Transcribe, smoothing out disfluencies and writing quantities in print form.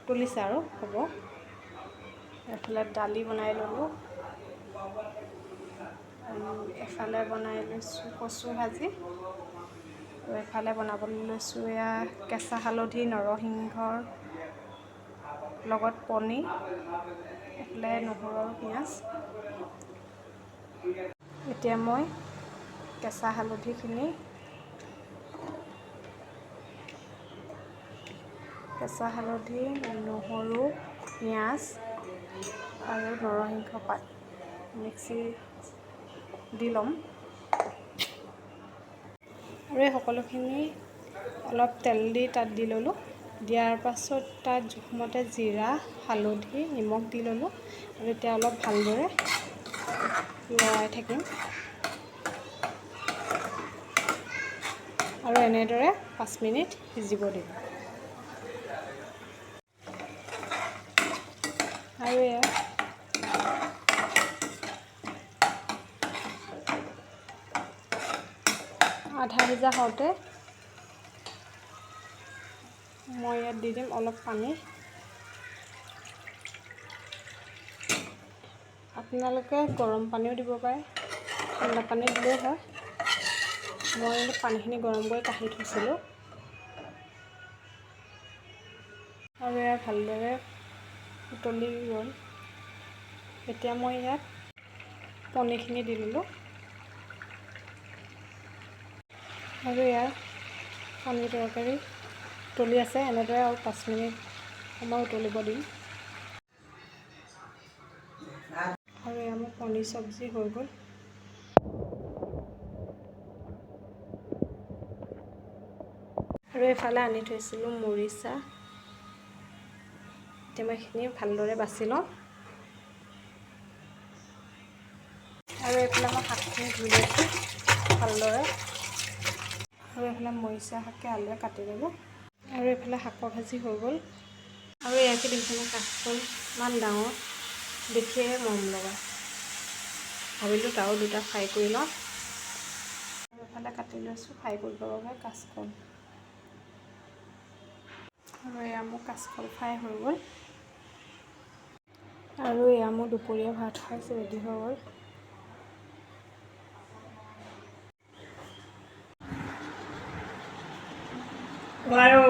তুলিছে আৰু হ'ব। এফালে দালি বনাই ল'লোঁ আৰু এফালে বনাই লৈছোঁ কচু ভাজি আৰু এফালে বনাবলৈ লৈছোঁ এয়া কেঁচা হালধি নৰসিংহৰ লগত পনীৰ, এফালে নহৰু আৰু পিঁয়াজ। এতিয়া মই কেঁচা হালধি, নহৰু, পিঁয়াজ আৰু নৰসিংহ পাত মিক্সি দি ল'ম আৰু এই সকলোখিনি অলপ তেল দি তাত দি ল'লোঁ। দিয়াৰ পাছত তাত জোখমতে জিৰা, হালধি, নিমখ দি ল'লোঁ আৰু এতিয়া অলপ ভালদৰে লৰাই থাকিম আৰু এনেদৰে 5 মিনিট সিজিব দিম। আৰু এয়া আধা সিজা হওঁতে মই ইয়াত দি দিম অলপ পানী। আপোনালোকে গৰম পানীও দিব পাৰে, ঠাণ্ডা পানী দিলেও হয়। মই পানীখিনি গৰম কৰি কাঢ়ি থৈছিলোঁ আৰু এয়া ভালদৰে উতলি গ'ল। এতিয়া মই ইয়াত পনীৰখিনি দি ল'লোঁ আৰু এয়া পনীৰ তৰকাৰী উতলি আছে। এনেদৰে আৰু 5 মিনিট সময় উতলিব দিম আৰু এয়া মোৰ পনীৰ চব্জি হৈ গ'ল। আৰু এইফালে আনি থৈছিলোঁ মৰিচা। এতিয়া মই এইখিনি ভালদৰে বাছি লওঁ আৰু এইফালে মই শাকখিনি ধুই লৈছোঁ ভালদৰে আৰু এইফালে মৰিচা শাকে আলুৱে কাটি ল'লোঁ আৰু এইফালে শাকৰ ভাজি হৈ গ'ল। আৰু ইয়াকে দেখিছেনে কাচকল ইমান ডাঙৰ, দেখিয়ে মৰম লগা। ভাবিলোঁ তাৰো দুটা ফ্ৰাই কৰি লওঁ আৰু এইফালে কাটি লৈছোঁ ফ্ৰাই কৰিবৰ বাবে কাচকল আৰু এয়া মোৰ কাচকল ফ্ৰাই হৈ গ'ল আৰু এয়া মোৰ দুপৰীয়া ভাত সাজ ৰেডি হৈ গ'ল। Claro.